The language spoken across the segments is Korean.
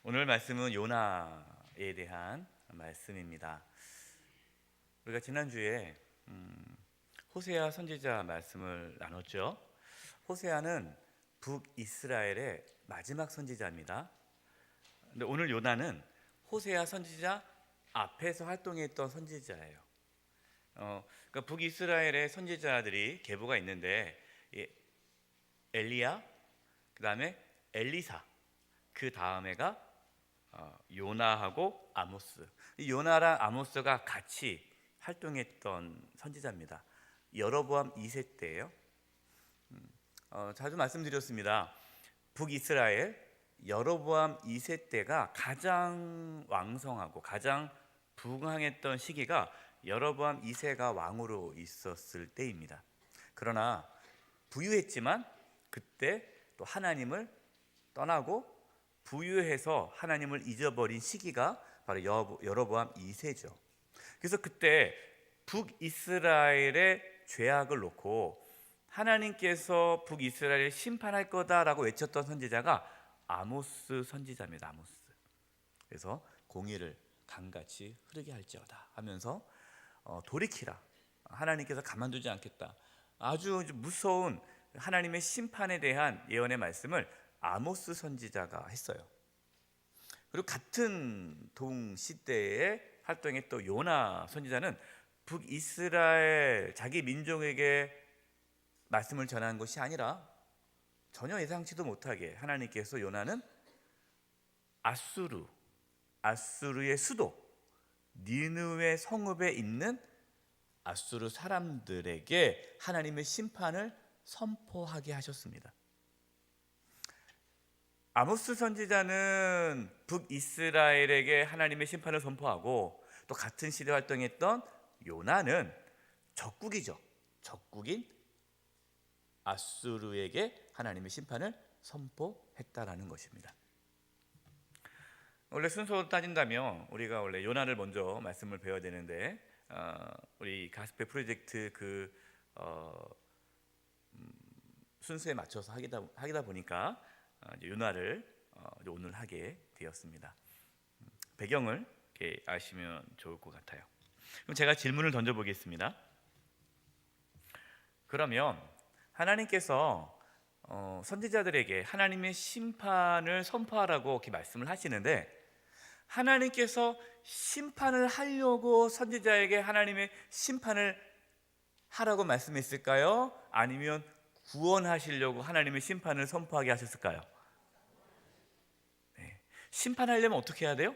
오늘 말씀은 요나에 대한 말씀입니다. 우리가 지난주에 호세아 선지자 말씀을 나눴죠. 호세아는 북이스라엘의 마지막 선지자입니다. 근데 오늘 요나는 호세아 선지자 앞에서 활동했던 선지자예요. 그러니까 북이스라엘의 선지자들이 계보가 있는데 엘리야, 그 다음에 엘리사, 그 다음에가 요나하고 아모스. 이 요나랑 아모스가 같이 활동했던 선지자입니다. 여로보암 2세 때예요. 자주 말씀드렸습니다. 북이스라엘 여로보암 2세 때가 가장 왕성하고 가장 부강했던 시기가 여로보암 2세가 왕으로 있었을 때입니다. 그러나 부유했지만 그때 또 하나님을 떠나고 부유해서 하나님을 잊어버린 시기가 바로 여로보암 2세죠. 그래서 그때 북이스라엘의 죄악을 놓고 하나님께서 북이스라엘을 심판할 거다라고 외쳤던 선지자가 아모스 선지자입니다. 아모스. 그래서 공의를 강같이 흐르게 할지어다 하면서 돌이키라, 하나님께서 가만두지 않겠다, 아주 무서운 하나님의 심판에 대한 예언의 말씀을 아모스 선지자가 했어요. 그리고 같은 동시대에 활동했던 요나 선지자는 북이스라엘 자기 민족에게 말씀을 전한 것이 아니라 전혀 예상치도 못하게 하나님께서 요나는 아수르의 수도 니느웨 성읍에 있는 아수르 사람들에게 하나님의 심판을 선포하게 하셨습니다. 아모스 선지자는 북이스라엘에게 하나님의 심판을 선포하고, 또 같은 시대 활동했던 요나는 적국이죠. 적국인 아수르에게 하나님의 심판을 선포했다라는 것입니다. 원래 순서로 따진다면 우리가 원래 요나를 먼저 말씀을 배워야 되는데 우리 가스펠 프로젝트 순서에 맞춰서 하다 보니까 요나를 오늘 하게 되었습니다. 배경을 이렇게 아시면 좋을 것 같아요. 그럼 제가 질문을 던져보겠습니다. 그러면 하나님께서 선지자들에게 하나님의 심판을 선포하라고 이렇게 말씀을 하시는데, 하나님께서 심판을 하려고 선지자에게 하나님의 심판을 하라고 말씀했을까요? 아니면 구원하시려고 하나님의 심판을 선포하게 하셨을까요? 네. 심판하려면 어떻게 해야 돼요?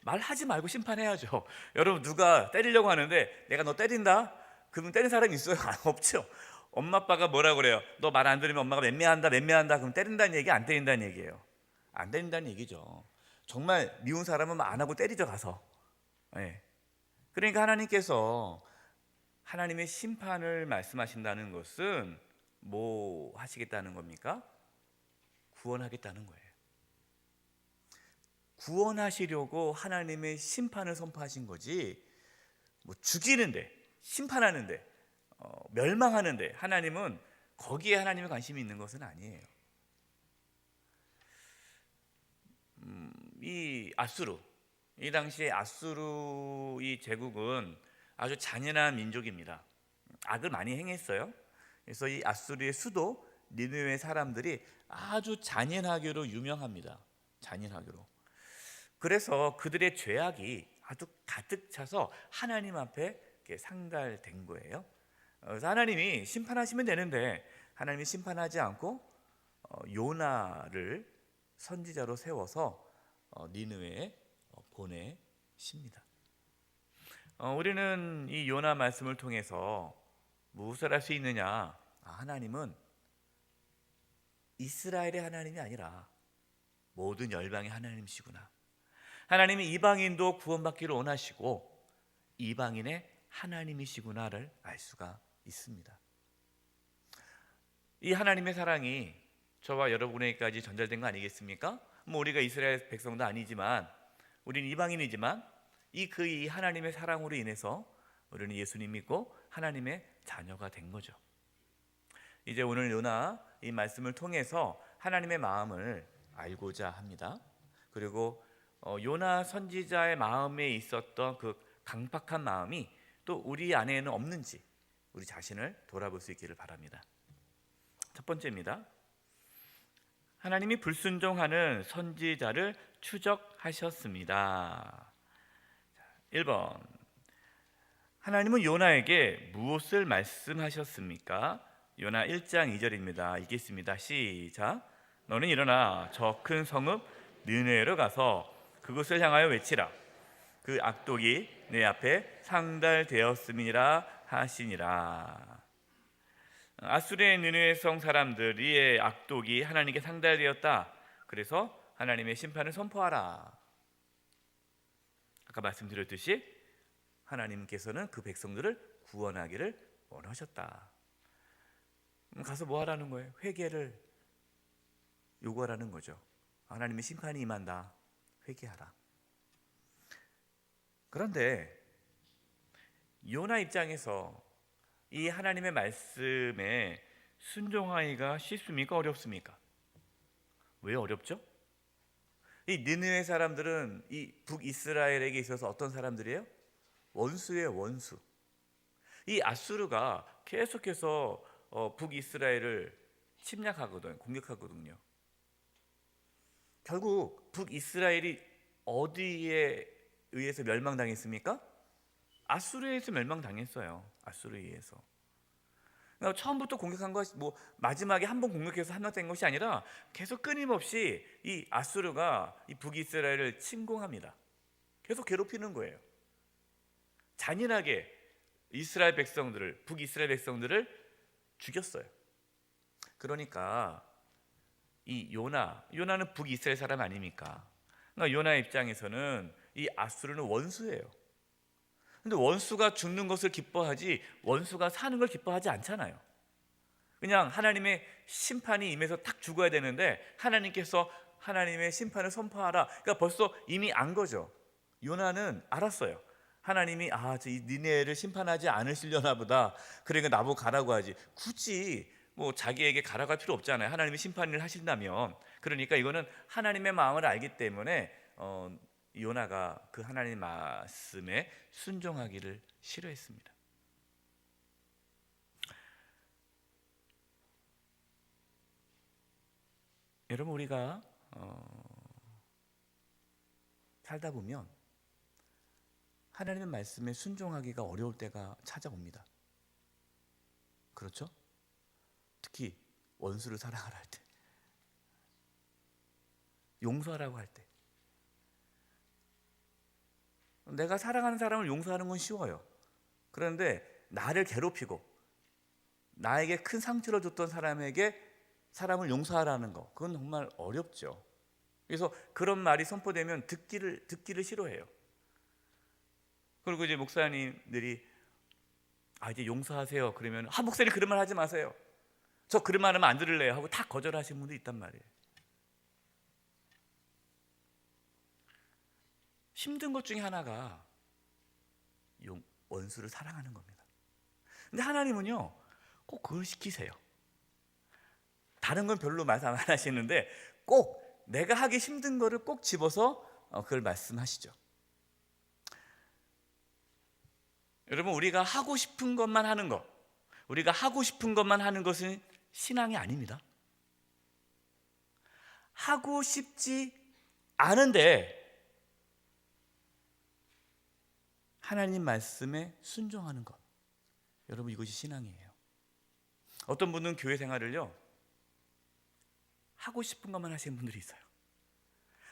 말하지 말고 심판해야죠. 여러분, 누가 때리려고 하는데 내가 너 때린다? 그러면 때린 사람이 있어요? 없죠. 엄마 아빠가 뭐라 그래요? 너 말 안 들으면 엄마가 맴매한다. 그럼 때린다는 얘기, 안 때린다는 얘기예요? 안 때린다는 얘기죠. 정말 미운 사람은 안 하고 때리죠, 가서. 네. 그러니까 하나님께서 하나님의 심판을 말씀하신다는 것은 뭐 하시겠다는 겁니까? 구원하겠다는 거예요. 구원하시려고 하나님의 심판을 선포하신 거지, 뭐 죽이는데, 심판하는데, 멸망하는데 하나님은, 거기에 하나님의 관심이 있는 것은 아니에요. 이 당시에 아수르 이 제국은 아주 잔인한 민족입니다. 악을 많이 행했어요. 그래서 이 아수르의 수도 니느웨 사람들이 아주 잔인하기로 유명합니다. 잔인하기로. 그래서 그들의 죄악이 아주 가득 차서 하나님 앞에 상달된 거예요. 그래서 하나님이 심판하시면 되는데 하나님이 심판하지 않고 요나를 선지자로 세워서 니느웨에 보내십니다. 우리는 이 요나 말씀을 통해서 무엇을 할 수 있느냐? 하나님은 이스라엘의 하나님이 아니라 모든 열방의 하나님이시구나. 하나님이 이방인도 구원받기를 원하시고 이방인의 하나님이시구나를 알 수가 있습니다. 이 하나님의 사랑이 저와 여러분에게까지 전달된 거 아니겠습니까? 우리가 이스라엘 백성도 아니지만, 우리는 이방인이지만 이 하나님의 사랑으로 인해서 우리는 예수님 믿고 하나님의 자녀가 된 거죠. 이제 오늘 요나 이 말씀을 통해서 하나님의 마음을 알고자 합니다. 그리고 요나 선지자의 마음에 있었던 그 강팍한 마음이 또 우리 안에는 없는지 우리 자신을 돌아볼 수 있기를 바랍니다. 첫 번째입니다. 하나님이 불순종하는 선지자를 추적하셨습니다. 1번, 하나님은 요나에게 무엇을 말씀하셨습니까? 요나 1장 2절입니다. 읽겠습니다. 시작. 너는 일어나 저 큰 성읍 느네웨로 가서 그곳을 향하여 외치라. 그 악독이 내 앞에 상달되었음이라 하시니라. 아수르의 느느웨 성 사람들의 악독이 하나님께 상달되었다. 그래서 하나님의 심판을 선포하라. 아까 말씀드렸듯이 하나님께서는 그 백성들을 구원하기를 원하셨다. 가서 뭐 하라는 거예요? 회개를 요구하라는 거죠. 하나님의 심판이 임한다. 회개하라. 그런데 요나 입장에서 이 하나님의 말씀에 순종하기가 쉽습니까? 어렵습니까? 왜 어렵죠? 이 느느웨 사람들은 이 북이스라엘에게 있어서 어떤 사람들이에요? 원수예요, 원수. 이 아수르가 계속해서 북이스라엘을 침략하거든요, 공격하거든요. 결국 북이스라엘이 어디에 의해서 멸망당했습니까? 아수르에 의해서 멸망당했어요. 아수르에 의해서. 그러니까 처음부터 공격한 것이 뭐 마지막에 한 번 공격해서 함락된 것이 아니라 계속 끊임없이 이 아수르가 이 북이스라엘을 침공합니다. 계속 괴롭히는 거예요. 잔인하게 이스라엘 백성들을, 북이스라엘 백성들을 죽였어요. 그러니까 이 요나는 북이스라엘 사람 아닙니까? 그러니까 요나 입장에서는 이 아수르는 원수예요. 근데 원수가 죽는 것을 기뻐하지 원수가 사는 걸 기뻐하지 않잖아요. 그냥 하나님의 심판이 임해서 딱 죽어야 되는데 하나님께서 하나님의 심판을 선포하라. 그러니까 벌써 이미 안 거죠. 요나는 알았어요. 하나님이 이 니네를 심판하지 않으시려나 보다. 그러니까 나보고 가라고 하지. 굳이 뭐 자기에게 가라고 할 필요 없잖아요. 하나님이 심판을 하신다면. 그러니까 이거는 하나님의 마음을 알기 때문에 요나가 그 하나님의 말씀에 순종하기를 싫어했습니다. 여러분, 우리가 살다 보면 하나님의 말씀에 순종하기가 어려울 때가 찾아옵니다. 그렇죠? 특히 원수를 사랑하라 할 때, 용서하라고 할 때. 내가 사랑하는 사람을 용서하는 건 쉬워요. 그런데 나를 괴롭히고 나에게 큰 상처를 줬던 사람을 용서하라는 거, 그건 정말 어렵죠. 그래서 그런 말이 선포되면 듣기를 싫어해요. 그리고 이제 목사님들이 이제 용서하세요. 그러면 목사님 그런 말 하지 마세요. 저 그런 말 하면 안 들을래요 하고 다 거절하시는 분도 있단 말이에요. 힘든 것 중에 하나가 원수를 사랑하는 겁니다. 근데 하나님은요 꼭 그걸 시키세요. 다른 건 별로 말씀 안 하시는데 꼭 내가 하기 힘든 거를 꼭 집어서 그걸 말씀하시죠. 여러분, 우리가 하고 싶은 것만 하는 것, 우리가 하고 싶은 것만 하는 것은 신앙이 아닙니다. 하고 싶지 않은데 하나님 말씀에 순종하는 것, 여러분, 이것이 신앙이에요. 어떤 분은 교회 생활을요 하고 싶은 것만 하시는 분들이 있어요.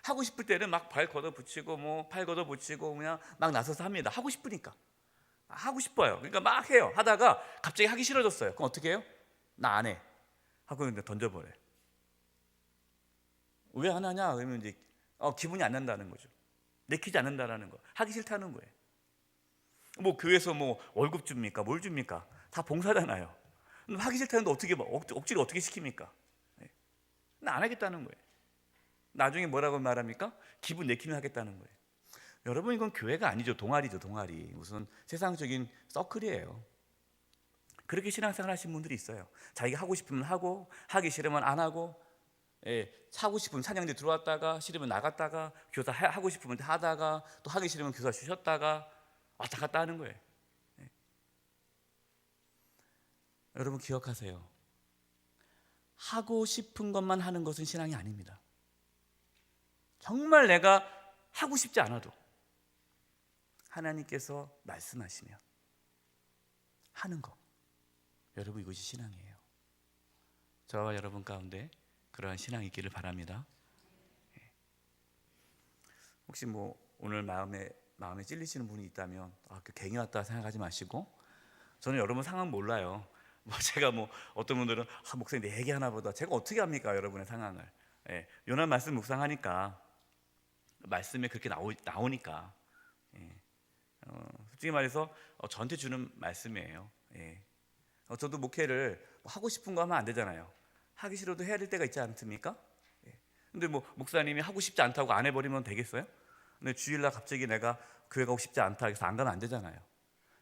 하고 싶을 때는 막 발 걷어붙이고 팔 걷어붙이고 그냥 막 나서서 합니다. 하고 싶으니까 하고 싶어요. 그러니까 막 해요. 하다가 갑자기 하기 싫어졌어요. 그럼 어떻게 해요? 나 안 해 하고 그냥 던져버려요. 왜 안 하냐? 그러면 이제 기분이 안 난다는 거죠. 내키지 않는다라는 거. 하기 싫다는 거예요. 교회에서 월급 줍니까? 뭘 줍니까? 다 봉사잖아요. 하기 싫다는데 억지로 어떻게 시킵니까? 나 안 하겠다는 거예요. 나중에 뭐라고 말합니까? 기분 내키면 하겠다는 거예요. 여러분, 이건 교회가 아니죠. 동아리죠, 동아리. 무슨 세상적인 서클이에요. 그렇게 신앙생활 하시는 분들이 있어요. 자기가 하고 싶으면 하고 하기 싫으면 안 하고. 하고 싶으면 찬양대 들어왔다가 싫으면 나갔다가 교사 하고 싶으면 하다가 또 하기 싫으면 교사 쉬었다가 왔다 갔다 하는 거예요. 여러분 기억하세요. 하고 싶은 것만 하는 것은 신앙이 아닙니다. 정말 내가 하고 싶지 않아도 하나님께서 말씀하시면 하는 것, 여러분 이것이 신앙이에요. 저와 여러분 가운데 그러한 신앙이 있기를 바랍니다. 혹시 오늘 마음에 찔리시는 분이 있다면 괜히 왔다 생각하지 마시고, 저는 여러분 상황 몰라요. 제가 어떤 분들은 목사님 내 얘기하나 보다. 제가 어떻게 합니까 여러분의 상황을. 요나 말씀 묵상하니까 말씀에 그렇게 나오니까 솔직히 말해서 저한테 주는 말씀이에요. 저도 목회를 하고 싶은 거 하면 안 되잖아요. 하기 싫어도 해야 될 때가 있지 않습니까? 근데 목사님이 하고 싶지 않다고 안 해버리면 되겠어요? 근데 주일날 갑자기 내가 교회 가고 싶지 않다 해서 안 가면 안 되잖아요.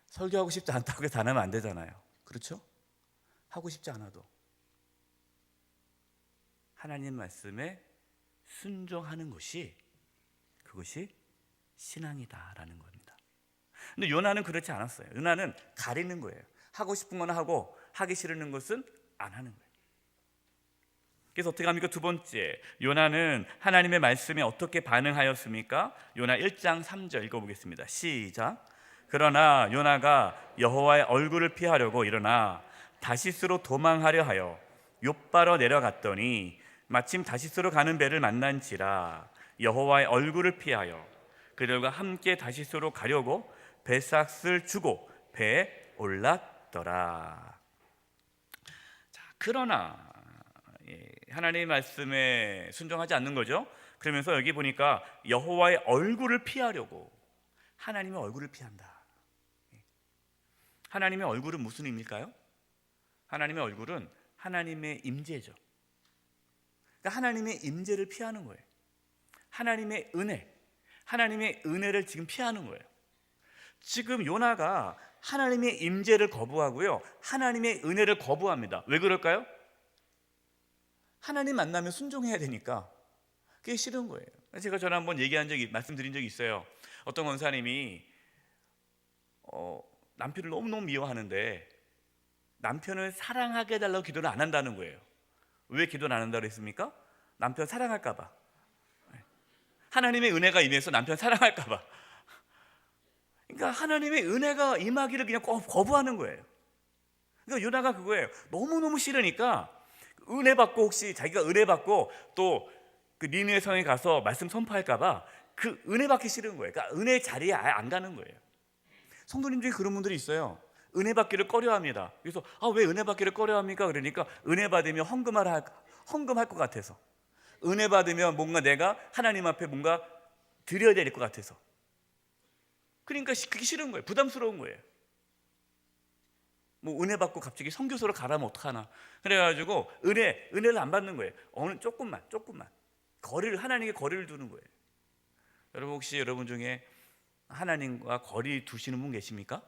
설교하고 싶지 않다고 해서 안 하면 안 되잖아요. 그렇죠? 하고 싶지 않아도 하나님 말씀에 순종하는 것이, 그것이 신앙이다라는 겁니다. 근데 요나는 그렇지 않았어요. 요나는 가리는 거예요. 하고 싶은 건 하고 하기 싫은 것은 안 하는 거예요. 그래서 어떻게 합니까? 두 번째, 요나는 하나님의 말씀에 어떻게 반응하였습니까? 요나 1장 3절 읽어보겠습니다. 시작. 그러나 요나가 여호와의 얼굴을 피하려고 일어나 다시스로 도망하려 하여 욥바로 내려갔더니 마침 다시스로 가는 배를 만난지라 여호와의 얼굴을 피하여 그들과 함께 다시스로 가려고 배삭을 주고 배에 올랐더라. 자, 그러나 하나님의 말씀에 순종하지 않는 거죠. 그러면서 여기 보니까 여호와의 얼굴을 피하려고, 하나님의 얼굴을 피한다. 하나님의 얼굴은 무슨 의미일까요? 하나님의 얼굴은 하나님의 임재죠. 그러니까 하나님의 임재를 피하는 거예요. 하나님의 은혜, 하나님의 은혜를 지금 피하는 거예요. 지금 요나가 하나님의 임재를 거부하고요, 하나님의 은혜를 거부합니다. 왜 그럴까요? 하나님 만나면 순종해야 되니까 그게 싫은 거예요. 제가 전에 한번 말씀드린 적이 있어요. 어떤 권사님이 남편을 너무너무 미워하는데 남편을 사랑하게 해달라고 기도를 안 한다는 거예요. 왜 기도를 안 한다고 했습니까? 남편 사랑할까 봐. 하나님의 은혜가 임해서 남편 사랑할까 봐. 그러니까 하나님의 은혜가 임하기를 그냥 거부하는 거예요. 그러니까 요나가 그거예요. 너무너무 싫으니까 은혜 받고, 혹시 자기가 은혜 받고 또 그 니느웨 성에 가서 말씀 선포할까 봐 그 은혜 받기 싫은 거예요. 그러니까 은혜 자리에 아예 안 가는 거예요. 성도님 중에 그런 분들이 있어요. 은혜 받기를 꺼려합니다. 그래서 왜 은혜 받기를 꺼려합니까? 그러니까 은혜 받으면 헌금할 것 같아서, 은혜 받으면 뭔가 내가 하나님 앞에 뭔가 드려야 될 것 같아서, 그러니까 그게 싫은 거예요. 부담스러운 거예요. 은혜 받고 갑자기 선교소로 가라면 어떡하나. 그래가지고 은혜를 안 받는 거예요. 조금만 하나님께 거리를 두는 거예요. 여러분 혹시 여러분 중에 하나님과 거리 두시는 분 계십니까?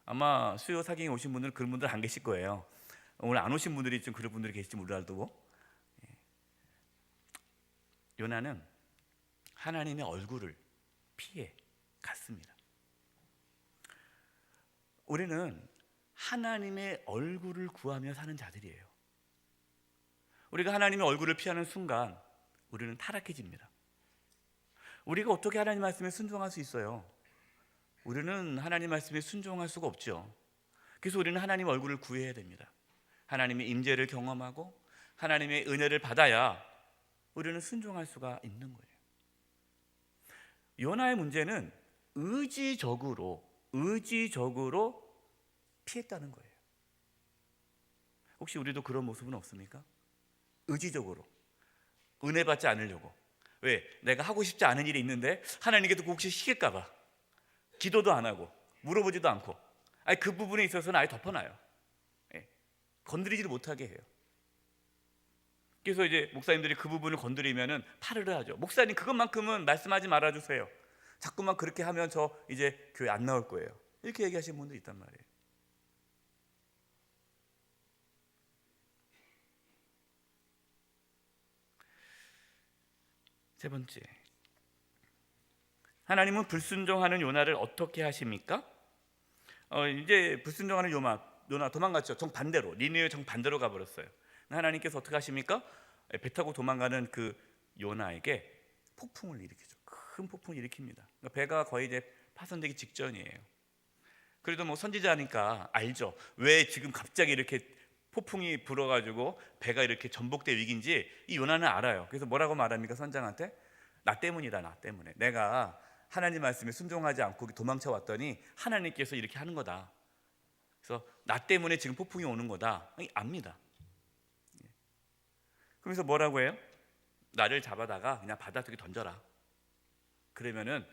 아마 수요 사경에 오신 분들은 그런 분들 안 계실 거예요. 오늘 안 오신 분들이 좀 그런 분들이 계실지 몰라도 요나는 하나님의 얼굴을 피해 갔습니다. 우리는 하나님의 얼굴을 구하며 사는 자들이에요. 우리가 하나님의 얼굴을 피하는 순간 우리는 타락해집니다. 우리가 어떻게 하나님 말씀에 순종할 수 있어요? 우리는 하나님 말씀에 순종할 수가 없죠. 그래서 우리는 하나님 얼굴을 구해야 됩니다. 하나님의 임재를 경험하고 하나님의 은혜를 받아야 우리는 순종할 수가 있는 거예요. 요나의 문제는 의지적으로 피했다는 거예요. 혹시 우리도 그런 모습은 없습니까? 의지적으로 은혜 받지 않으려고. 왜? 내가 하고 싶지 않은 일이 있는데 하나님께도 혹시 시킬까 봐 기도도 안 하고 물어보지도 않고, 그 부분에 있어서는 아예 덮어놔요. 건드리지도 못하게 해요. 그래서 이제 목사님들이 그 부분을 건드리면은 파르르 하죠. 목사님 그것만큼은 말씀하지 말아주세요. 자꾸만 그렇게 하면 저 이제 교회 안 나올 거예요. 이렇게 얘기하시는 분들이 있단 말이에요. 세 번째, 하나님은 불순종하는 요나를 어떻게 하십니까? 이제 불순종하는 요나 도망갔죠. 정반대로, 니느웨 정반대로 가버렸어요. 하나님께서 어떻게 하십니까? 배 타고 도망가는 그 요나에게 폭풍을 일으키죠. 큰 폭풍을 일으킵니다. 그러니까 배가 거의 이제 파손되기 직전이에요. 그래도 뭐 선지자니까 알죠. 왜 지금 갑자기 이렇게 폭풍이 불어가지고 배가 이렇게 전복될 위기인지 이 요나는 알아요. 그래서 뭐라고 말합니까? 선장한테 나 때문이다. 나 때문에 내가 하나님 말씀에 순종하지 않고 도망쳐 왔더니 하나님께서 이렇게 하는 거다. 그래서 나 때문에 지금 폭풍이 오는 거다. 압니다. 그러면서 뭐라고 해요? 나를 잡아다가 그냥 바닷속에 던져라. 그러면은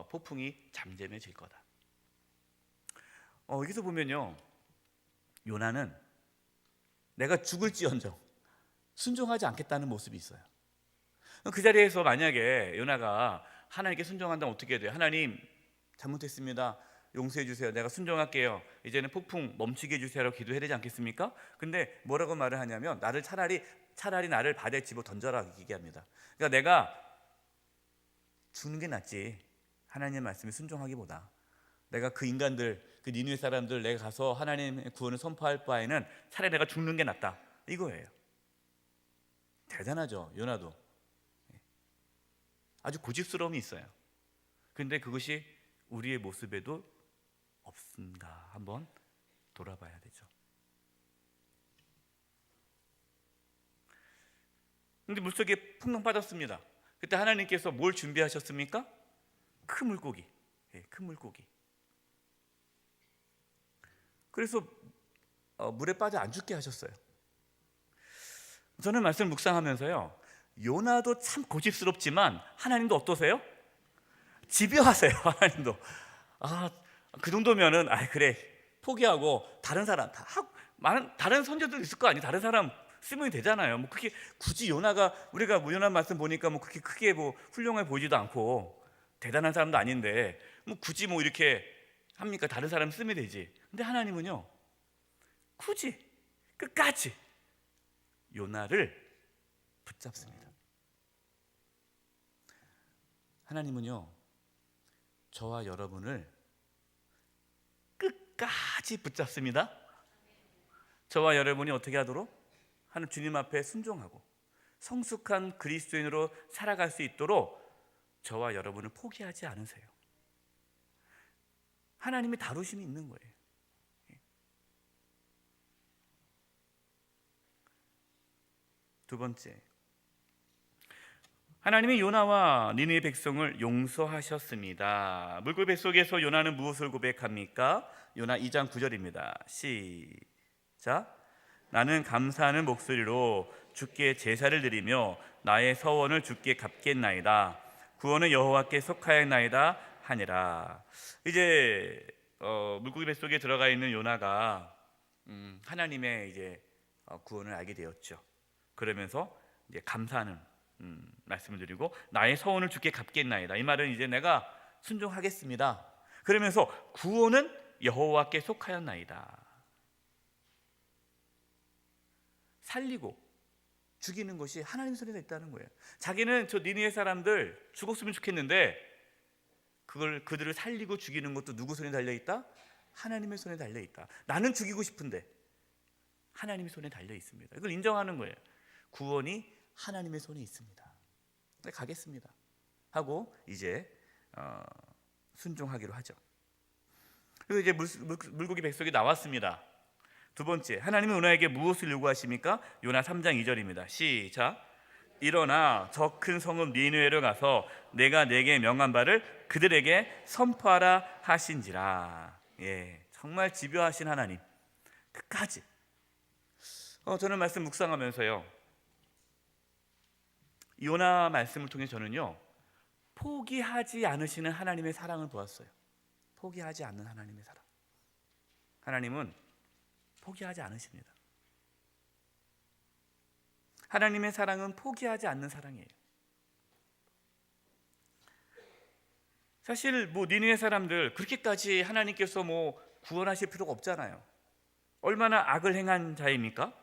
폭풍이 잠잠해질 거다. 여기서 보면요, 요나는 내가 죽을지언정 순종하지 않겠다는 모습이 있어요. 그 자리에서 만약에 요나가 하나님께 순종한다면 어떻게 돼요? 하나님 잘못했습니다. 용서해 주세요. 내가 순종할게요. 이제는 폭풍 멈추게 해주세요라고 기도해야 되지 않겠습니까? 근데 뭐라고 말을 하냐면 나를 차라리 나를 바다에 집어 던져라 얘기합니다. 그러니까 내가 죽는 게 낫지 하나님의 말씀에 순종하기보다 내가 그 인간들, 그 니느웨 사람들 내가 가서 하나님의 구원을 선포할 바에는 차라리 내가 죽는 게 낫다 이거예요. 대단하죠. 요나도 아주 고집스러움이 있어요. 그런데 그것이 우리의 모습에도 없는가 한번 돌아봐야 되죠. 근데 물속에 풍덩 빠졌습니다. 그때 하나님께서 뭘 준비하셨습니까? 큰 물고기. 큰 물고기. 그래서 물에 빠져 안 죽게 하셨어요. 저는 말씀을 묵상하면서요, 요나도 참 고집스럽지만 하나님도 어떠세요? 집요하세요. 하나님도 그 정도면은 그래 포기하고 다른 사람 많은 다른 선조들 있을 거 아니에요. 다른 사람 쓰면 되잖아요. 뭐 그렇게 굳이 우리가 요나 말씀 보니까 뭐 그렇게 크게 뭐 훌륭해 보이지도 않고 대단한 사람도 아닌데 뭐 굳이 뭐 이렇게 합니까? 다른 사람 쓰면 되지. 근데 하나님은요, 굳이 끝까지 요나를 붙잡습니다. 하나님은요, 저와 여러분을 끝까지 붙잡습니다. 저와 여러분이 어떻게 하도록? 하나님 주님 앞에 순종하고 성숙한 그리스도인으로 살아갈 수 있도록 저와 여러분을 포기하지 않으세요. 하나님이 다루심이 있는 거예요. 두 번째, 하나님이 요나와 니느웨 백성을 용서하셨습니다. 물고기 뱃속에서 요나는 무엇을 고백합니까? 요나 2장 9절입니다. 시작. 나는 감사하는 목소리로 주께 제사를 드리며 나의 서원을 주께 갚겠나이다. 구원은 여호와께 속하였나이다 하니라. 이제 물고기 뱃속에 들어가 있는 요나가 하나님의 이제 구원을 알게 되었죠. 그러면서 이제 감사하는 말씀을 드리고 나의 서원을 주께 갚겠나이다. 이 말은 이제 내가 순종하겠습니다. 그러면서 구원은 여호와께 속하였나이다. 살리고 죽이는 것이 하나님 손에 있다는 거예요. 자기는 저 니느웨 사람들 죽었으면 좋겠는데 그들을 살리고 죽이는 것도 누구 손에 달려있다? 하나님의 손에 달려있다. 나는 죽이고 싶은데 하나님의 손에 달려있습니다. 이걸 인정하는 거예요. 구원이 하나님의 손에 있습니다. 네, 가겠습니다 하고 이제 순종하기로 하죠. 그리고 이제 물고기 뱃속에 나왔습니다. 두 번째, 하나님은 요나에게 무엇을 요구하십니까? 요나 3장 2절입니다. 시작. 일어나 저 큰 성읍 니느웨로 가서 내가 내게 명한 바를 그들에게 선포하라 하신지라. 정말 집요하신 하나님, 끝까지. 저는 말씀 묵상하면서요, 요나 말씀을 통해 저는요, 포기하지 않으시는 하나님의 사랑을 보았어요. 포기하지 않는 하나님의 사랑. 하나님은 포기하지 않으십니다. 하나님의 사랑은 포기하지 않는 사랑이에요. 사실 뭐 니느웨 사람들 그렇게까지 하나님께서 뭐 구원하실 필요가 없잖아요. 얼마나 악을 행한 자입니까?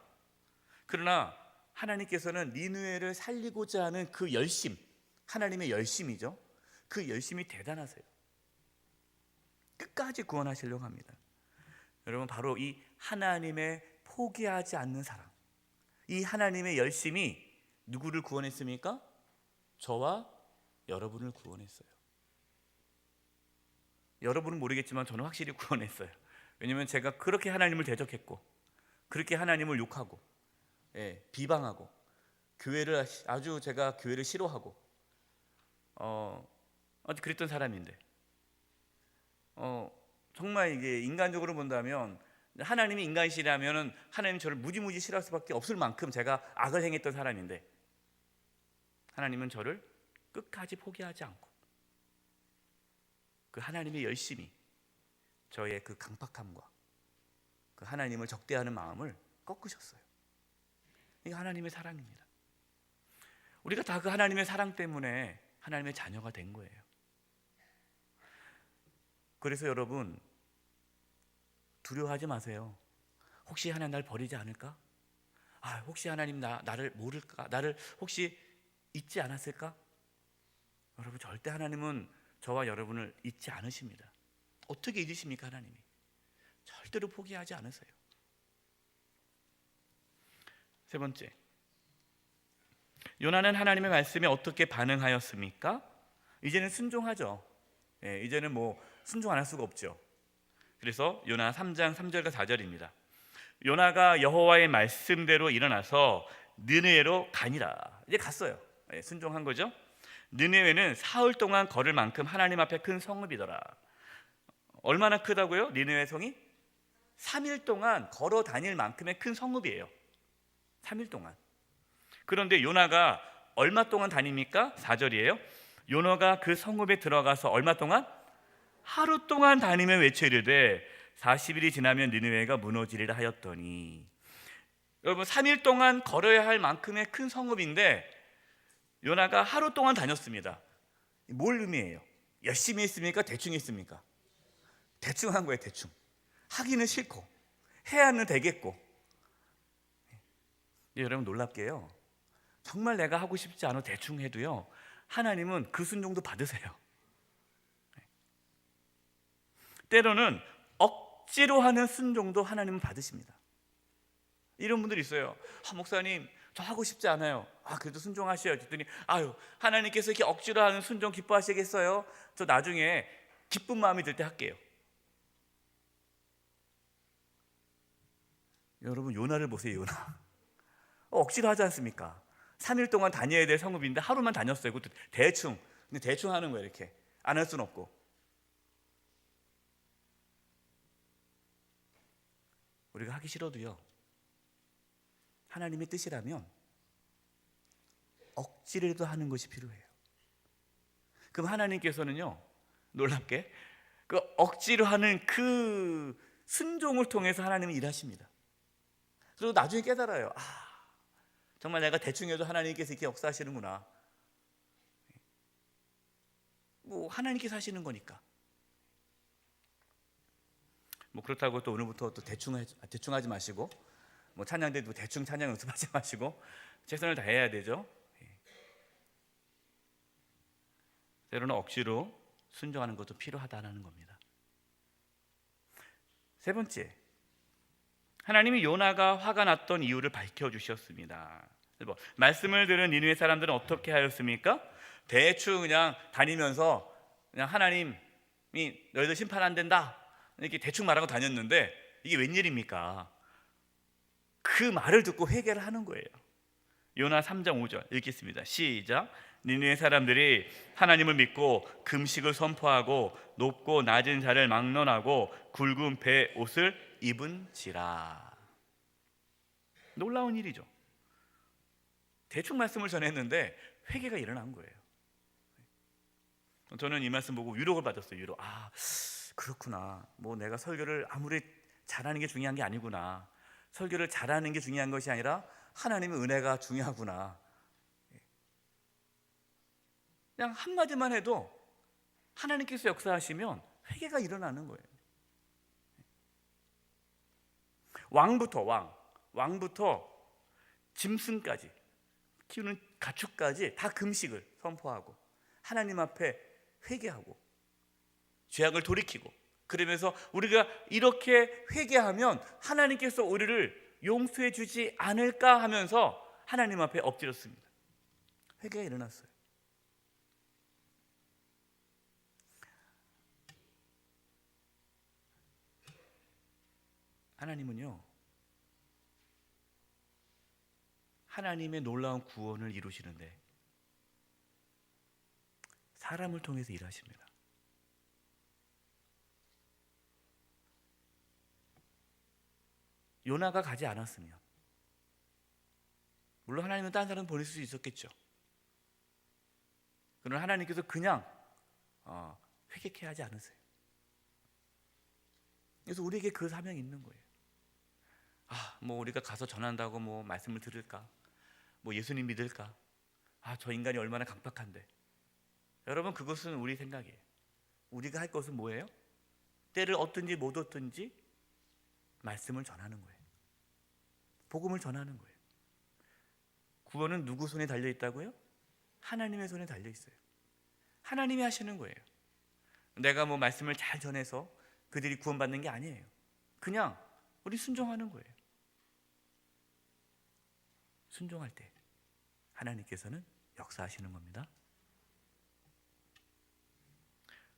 그러나 하나님께서는 니느웨를 살리고자 하는 그 열심, 하나님의 열심이죠. 그 열심이 대단하세요. 끝까지 구원하시려고 합니다. 여러분, 바로 이 하나님의 포기하지 않는 사랑, 이 하나님의 열심이 누구를 구원했습니까? 저와 여러분을 구원했어요. 여러분은 모르겠지만 저는 확실히 구원했어요. 왜냐하면 제가 그렇게 하나님을 대적했고, 그렇게 하나님을 욕하고, 비방하고, 교회를 아주 제가 교회를 싫어하고, 아주 그랬던 사람인데, 정말 이게 인간적으로 본다면 하나님이 인간이시라면 하나님 저를 무지무지 싫어할 수밖에 없을 만큼 제가 악을 행했던 사람인데, 하나님은 저를 끝까지 포기하지 않고 그 하나님의 열심히 저의 그 강팍함과 그 하나님을 적대하는 마음을 꺾으셨어요. 이게 하나님의 사랑입니다. 우리가 다 그 하나님의 사랑 때문에 하나님의 자녀가 된 거예요. 그래서 여러분, 두려워하지 마세요. 혹시 하나님 날 버리지 않을까? 혹시 하나님 나를 모를까? 나를 혹시 잊지 않았을까? 여러분, 절대 하나님은 저와 여러분을 잊지 않으십니다. 어떻게 잊으십니까? 하나님이 절대로 포기하지 않으세요. 세 번째, 요나는 하나님의 말씀에 어떻게 반응하였습니까? 이제는 순종하죠. 이제는 순종 안 할 수가 없죠. 그래서 요나 3장 3절과 4절입니다. 요나가 여호와의 말씀대로 일어나서 느느웨로 가니라. 이제 갔어요. 순종한 거죠. 느느웨는 사흘 동안 걸을 만큼 하나님 앞에 큰 성읍이더라. 얼마나 크다고요? 느느웨 성이 3일 동안 걸어 다닐 만큼의 큰 성읍이에요. 3일 동안. 그런데 요나가 얼마 동안 다닙니까? 4절이에요. 요나가 그 성읍에 들어가서 얼마 동안? 하루 동안 다니며 외쳐 이르되 40일이 지나면 느느웨가 무너지리라 하였더니, 여러분, 3일 동안 걸어야 할 만큼의 큰 성읍인데 요나가 하루 동안 다녔습니다. 뭘 의미해요? 열심히 했습니까? 대충 했습니까? 대충 한 거예요. 대충. 하기는 싫고 해야는 되겠고. 여러분, 놀랍게요, 정말 내가 하고 싶지 않아 대충 해도요, 하나님은 그 순종도 받으세요. 때로는 억지로 하는 순종도 하나님은 받으십니다. 이런 분들이 있어요. 목사님, 저 하고 싶지 않아요. 그래도 순종하셔요. 그랬더니 하나님께서 이렇게 억지로 하는 순종 기뻐하시겠어요? 저 나중에 기쁜 마음이 들 때 할게요. 여러분, 요나를 보세요. 요나 억지로 하지 않습니까? 3일 동안 다녀야 될 성읍인데 하루만 다녔어요. 그것도 대충. 근데 대충 하는 거예요. 이렇게 안 할 수는 없고. 우리가 하기 싫어도요, 하나님의 뜻이라면 억지로라도 하는 것이 필요해요. 그럼 하나님께서는요, 놀랍게 그 억지로 하는 그 순종을 통해서 하나님은 일하십니다. 그리고 나중에 깨달아요. 정말 내가 대충 해도 하나님께서 이렇게 역사하시는구나. 하나님께서 하시는 거니까. 그렇다고 또 오늘부터 또 대충 하지 마시고, 찬양 때도 대충 찬양 연습하지 마시고 최선을 다해야 되죠. 때로는 억지로 순종하는 것도 필요하다는 겁니다. 세 번째, 하나님이 요나가 화가 났던 이유를 밝혀주셨습니다. 말씀을 들은 니느웨 사람들은 어떻게 하였습니까? 대충 그냥 다니면서 그냥 하나님이 너희들 심판 안 된다 이렇게 대충 말하고 다녔는데, 이게 웬일입니까? 그 말을 듣고 회개를 하는 거예요. 요나 3장 5절 읽겠습니다. 시작. 니느웨 사람들이 하나님을 믿고 금식을 선포하고 높고 낮은 자를 막론하고 굵은 배 옷을 입은지라. 놀라운 일이죠. 대충 말씀을 전했는데 회개가 일어난 거예요. 저는 이 말씀 보고 위로를 받았어요. 위로. 그렇구나. 내가 설교를 아무리 잘하는 게 중요한 게 아니구나. 설교를 잘하는 게 중요한 것이 아니라 하나님의 은혜가 중요하구나. 그냥 한마디만 해도 하나님께서 역사하시면 회개가 일어나는 거예요. 왕부터 짐승까지, 키우는 가축까지 다 금식을 선포하고 하나님 앞에 회개하고 죄악을 돌이키고, 그러면서 우리가 이렇게 회개하면 하나님께서 우리를 용서해 주지 않을까 하면서 하나님 앞에 엎드렸습니다. 회개가 일어났어요. 하나님은요, 하나님의 놀라운 구원을 이루시는데 사람을 통해서 일하십니다. 요나가 가지 않았으면, 물론 하나님은 다른 사람 보낼 수 있었겠죠. 그러나 하나님께서 그냥 회개케 하지 않으세요. 그래서 우리에게 그 사명이 있는 거예요. 뭐 우리가 가서 전한다고 뭐 말씀을 들을까? 뭐 예수님 믿을까? 저 인간이 얼마나 강팍한데. 여러분, 그것은 우리 생각이에요. 우리가 할 것은 뭐예요? 때를 얻든지 못 얻든지 말씀을 전하는 거예요. 복음을 전하는 거예요. 구원은 누구 손에 달려 있다고요? 하나님의 손에 달려 있어요. 하나님이 하시는 거예요. 내가 뭐 말씀을 잘 전해서 그들이 구원받는 게 아니에요. 그냥 우리 순종하는 거예요. 순종할 때 하나님께서는 역사하시는 겁니다.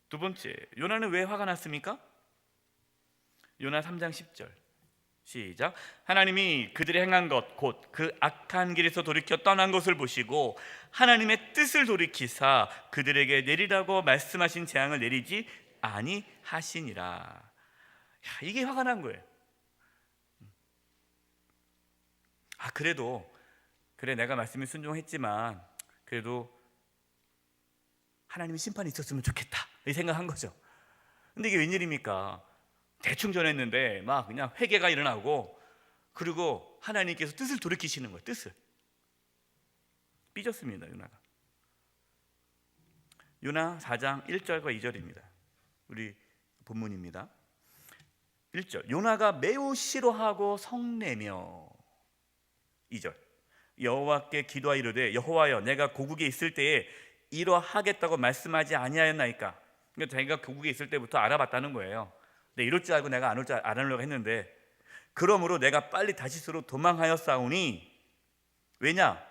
두 번째, 요나는 왜 화가 났습니까? 요나 3장 10절 시작. 하나님이 그들이 행한 것 곧 그 악한 길에서 돌이켜 떠난 것을 보시고 하나님의 뜻을 돌이키사 그들에게 내리라고 말씀하신 재앙을 내리지 아니하시니라. 이게 화가 난 거예요. 그래 내가 말씀에 순종했지만 그래도 하나님의 심판이 있었으면 좋겠다, 이 생각한 거죠. 근데 이게 웬일입니까? 대충 전했는데 막 그냥 회개가 일어나고, 그리고 하나님께서 뜻을 돌이키시는 거예요. 뜻을. 삐졌습니다, 요나가. 요나 4장 1절과 2절입니다. 우리 본문입니다. 1절, 요나가 매우 싫어하고 성내며. 2절, 여호와께 기도하여 이르되 여호와여, 내가 고국에 있을 때에 이러하겠다고 말씀하지 아니하였나이까. 그러니까 자기가 고국에 있을 때부터 알아봤다는 거예요. 근데 이럴 줄 알고 내가 안 오려고 했는데, 그러므로 내가 빨리 다시스로 도망하였사오니. 왜냐?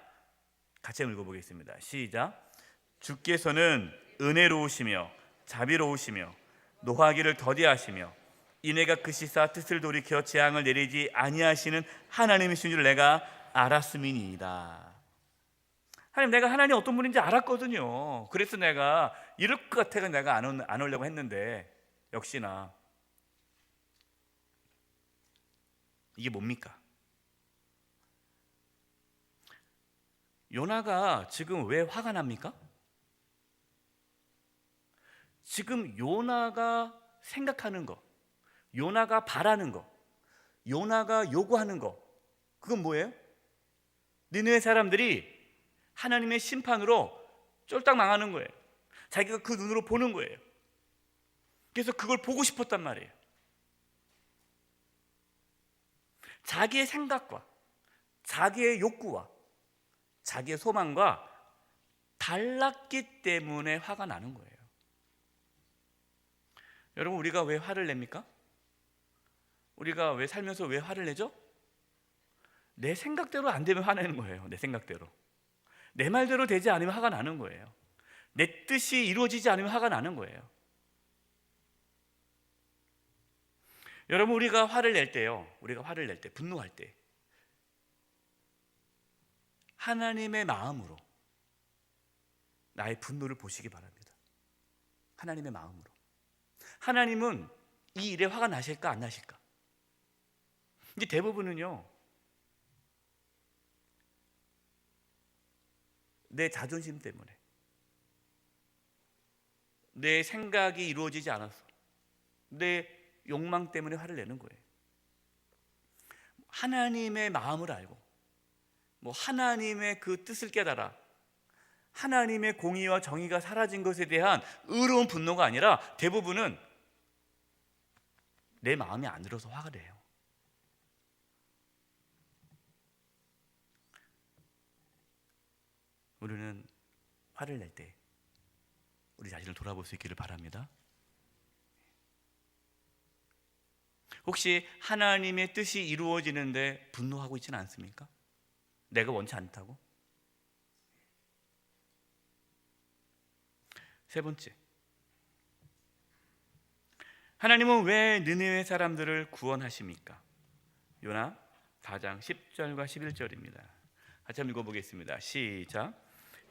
같이 읽어보겠습니다. 시작. 주께서는 은혜로우시며 자비로우시며 노하기를 더디하시며 이내가 그 시사 뜻을 돌이켜 재앙을 내리지 아니하시는 하나님이신 줄 내가 알았음이니이다. 하나님, 내가 하나님 어떤 분인지 알았거든요. 그래서 내가 이럴 것 같아서 내가 안 오려고 했는데, 역시나 이게 뭡니까? 요나가 지금 왜 화가 납니까? 지금 요나가 생각하는 거, 요나가 바라는 거, 요나가 요구하는 거, 그건 뭐예요? 니느웨 사람들이 하나님의 심판으로 쫄딱 망하는 거예요. 자기가 그 눈으로 보는 거예요. 그래서 그걸 보고 싶었단 말이에요. 자기의 생각과 자기의 욕구와 자기의 소망과 달랐기 때문에 화가 나는 거예요. 여러분, 우리가 왜 화를 냅니까? 우리가 왜 살면서 왜 화를 내죠? 내 생각대로 안 되면 화내는 거예요. 내 생각대로. 내 말대로 되지 않으면 화가 나는 거예요. 내 뜻이 이루어지지 않으면 화가 나는 거예요. 여러분, 우리가 화를 낼 때요, 우리가 화를 낼 때, 분노할 때 하나님의 마음으로 나의 분노를 보시기 바랍니다. 하나님의 마음으로. 하나님은 이 일에 화가 나실까 안 나실까? 이제 대부분은요, 내 자존심 때문에, 내 생각이 이루어지지 않아서, 내 욕망 때문에 화를 내는 거예요. 하나님의 마음을 알고, 하나님의 그 뜻을 깨달아 하나님의 공의와 정의가 사라진 것에 대한 의로운 분노가 아니라 대부분은 내 마음이 안 들어서 화가 나요. 우리는 화를 낼 때 자신을 돌아볼 수 있기를 바랍니다. 혹시 하나님의 뜻이 이루어지는데 분노하고 있지는 않습니까? 내가 원치 않다고? 세 번째, 하나님은 왜 느느웨 사람들을 구원하십니까? 요나 4장 10절과 11절입니다. 같이 한번 읽어보겠습니다. 시작.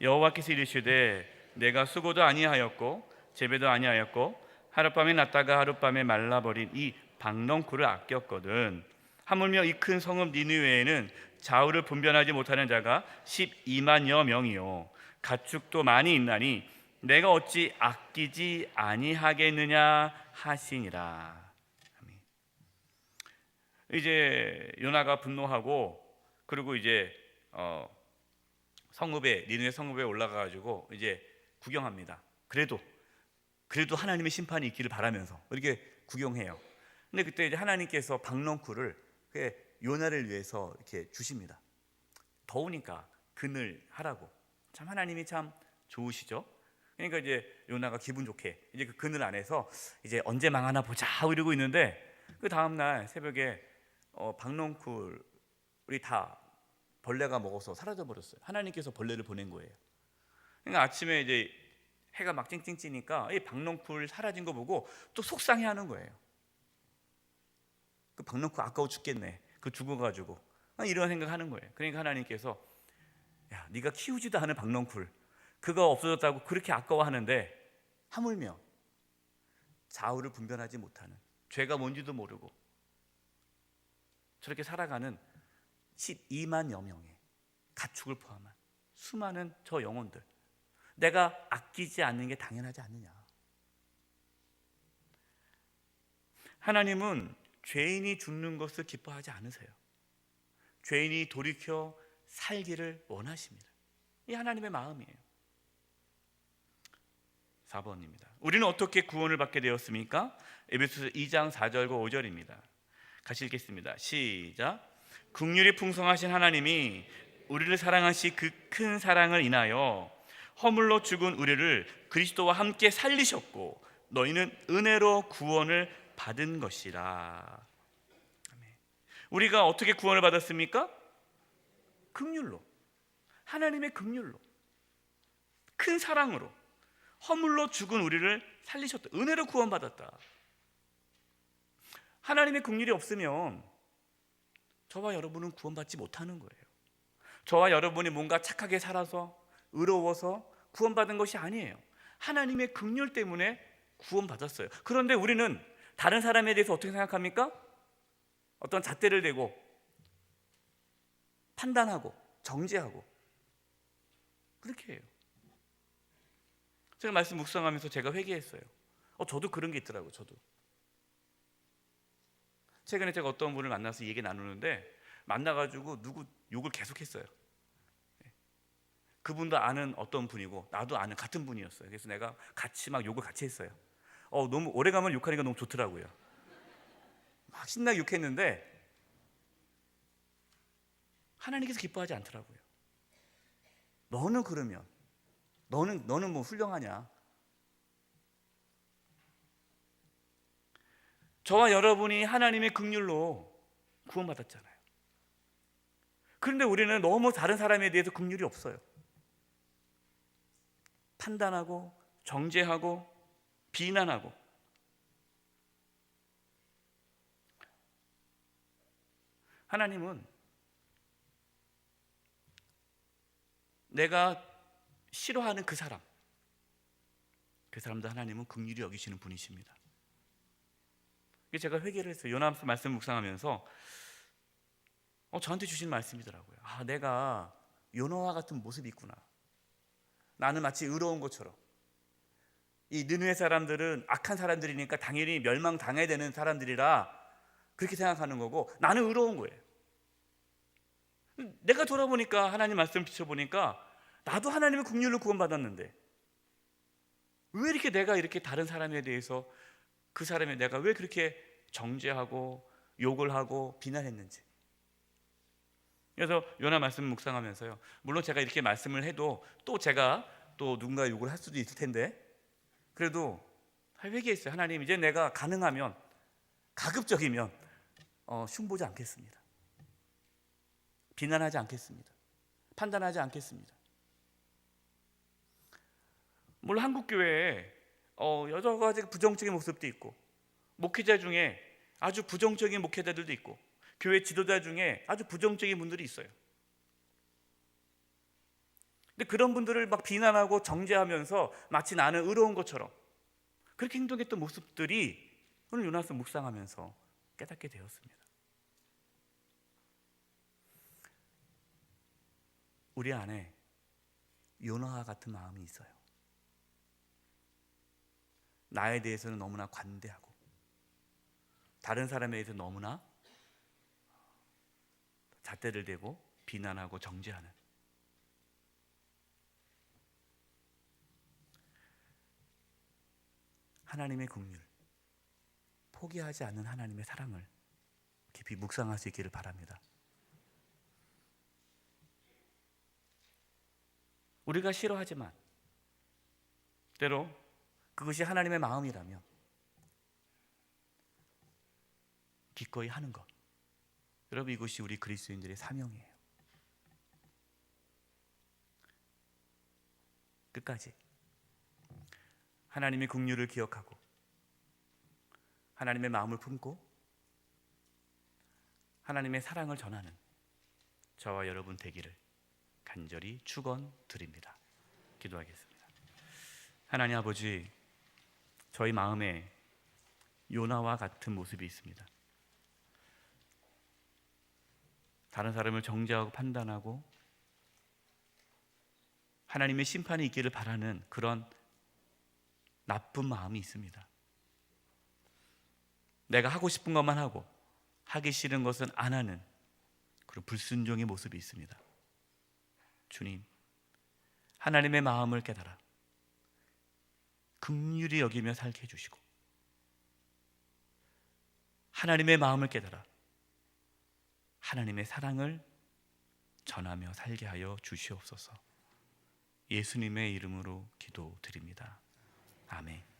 여호와께서 이르시되 내가 수고도 아니하였고 재배도 아니하였고 하룻밤에 났다가 하룻밤에 말라버린 이 박넝쿨을 아꼈거든. 하물며 이 큰 성읍 니느웨에는 좌우를 분별하지 못하는 자가 12만여 명이요 가축도 많이 있나니 내가 어찌 아끼지 아니하겠느냐 하시니라. 이제 요나가 분노하고 그리고 이제 성읍에 니느웨 성읍에 올라가가지고 이제 구경합니다. 그래도 하나님의 심판이 있기를 바라면서 이렇게 구경해요. 근데 그때 이제 하나님께서 박넝쿨을 요나를 위해서 이렇게 주십니다. 더우니까 그늘 하라고. 참 하나님이 참 좋으시죠. 그러니까 이제 요나가 기분 좋게 이제 그 그늘 안에서 이제 언제 망하나 보자 이러고 있는데 그 다음 날 새벽에 박넝쿨이 다 벌레가 먹어서 사라져 버렸어요. 하나님께서 벌레를 보낸 거예요. 그러니까 아침에 이제 해가 막 찡찡 찌니까 이 박넝쿨 사라진 거 보고 또 속상해하는 거예요. 그 박넝쿨 아까워 죽겠네. 그 죽어가지고 이런 생각하는 거예요. 그러니까 하나님께서 야, 네가 키우지도 않은 박넝쿨 그거 없어졌다고 그렇게 아까워하는데 하물며 좌우를 분별하지 못하는 죄가 뭔지도 모르고 저렇게 살아가는 12만여 명의 가축을 포함한 수많은 저 영혼들 내가 아끼지 않는 게 당연하지 않느냐. 하나님은 죄인이 죽는 것을 기뻐하지 않으세요. 죄인이 돌이켜 살기를 원하십니다. 이 하나님의 마음이에요. 4번입니다. 우리는 어떻게 구원을 받게 되었습니까? 에베소서 2장 4절과 5절입니다. 같이 읽겠습니다. 시작. 긍휼이 풍성하신 하나님이 우리를 사랑하시 그 큰 사랑을 인하여 허물로 죽은 우리를 그리스도와 함께 살리셨고 너희는 은혜로 구원을 받은 것이라. 우리가 어떻게 구원을 받았습니까? 긍휼로. 하나님의 긍휼로. 큰 사랑으로. 허물로 죽은 우리를 살리셨다. 은혜로 구원받았다. 하나님의 긍휼이 없으면 저와 여러분은 구원받지 못하는 거예요. 저와 여러분이 뭔가 착하게 살아서 의로워서 구원받은 것이 아니에요. 하나님의 긍휼 때문에 구원받았어요. 그런데 우리는 다른 사람에 대해서 어떻게 생각합니까? 어떤 잣대를 대고 판단하고 정죄하고 그렇게 해요. 제가 말씀 묵상하면서 제가 회개했어요. 저도 그런 게 있더라고요. 저도 최근에 제가 어떤 분을 만나서 얘기 나누는데 만나가지고 누구 욕을 계속했어요. 그분도 아는 어떤 분이고 나도 아는 같은 분이었어요. 그래서 내가 같이 막 욕을 같이 했어요. 너무 오래가면 욕하니까 너무 좋더라고요. 막 신나게 욕했는데 하나님께서 기뻐하지 않더라고요. 너는 그러면 너는 뭐 훌륭하냐? 저와 여러분이 하나님의 긍휼로 구원받았잖아요. 그런데 우리는 너무 다른 사람에 대해서 긍휼이 없어요. 판단하고 정죄하고 비난하고. 하나님은 내가 싫어하는 그 사람도 하나님은 긍휼히 여기시는 분이십니다. 제가 회개를 했어요. 요나 말씀 묵상하면서 저한테 주신 말씀이더라고요. 내가 요나와 같은 모습이 있구나. 나는 마치 의로운 것처럼. 이 느느웨 사람들은 악한 사람들이니까 당연히 멸망당해야 되는 사람들이라 그렇게 생각하는 거고 나는 의로운 거예요. 내가 돌아보니까 하나님 말씀 비춰보니까 나도 하나님의 긍휼로 구원받았는데 왜 이렇게 내가 이렇게 다른 사람에 대해서 그 사람에 내가 왜 그렇게 정죄하고 욕을 하고 비난했는지. 그래서 요나 말씀 묵상하면서요, 물론 제가 이렇게 말씀을 해도 또 제가 또 누군가 욕을 할 수도 있을 텐데 그래도 회개했어요. 하나님, 이제 내가 가능하면, 가급적이면 흉보지 않겠습니다. 비난하지 않겠습니다. 판단하지 않겠습니다. 물론 한국교회에 여러 가지 부정적인 모습도 있고, 목회자 중에 아주 부정적인 목회자들도 있고, 교회 지도자 중에 아주 부정적인 분들이 있어요. 근데 그런 분들을 막 비난하고 정죄하면서 마치 나는 의로운 것처럼 그렇게 행동했던 모습들이 오늘 요나서 묵상하면서 깨닫게 되었습니다. 우리 안에 요나와 같은 마음이 있어요. 나에 대해서는 너무나 관대하고, 다른 사람에 대해서 너무나 잣대를 대고 비난하고 정죄하는, 하나님의 긍휼, 포기하지 않는 하나님의 사랑을 깊이 묵상할 수 있기를 바랍니다. 우리가 싫어하지만 때로 그것이 하나님의 마음이라면 기꺼이 하는 것, 여러분, 이것이 우리 그리스도인들의 사명이에요. 끝까지 하나님의 긍휼을 기억하고 하나님의 마음을 품고 하나님의 사랑을 전하는 저와 여러분 되기를 간절히 축원드립니다. 기도하겠습니다. 하나님 아버지, 저희 마음에 요나와 같은 모습이 있습니다. 다른 사람을 정죄하고 판단하고 하나님의 심판이 있기를 바라는 그런 나쁜 마음이 있습니다. 내가 하고 싶은 것만 하고 하기 싫은 것은 안 하는 그런 불순종의 모습이 있습니다. 주님, 하나님의 마음을 깨달아 긍휼히 여기며 살게 해주시고, 하나님의 마음을 깨달아 하나님의 사랑을 전하며 살게 하여 주시옵소서. 예수님의 이름으로 기도드립니다. 아멘.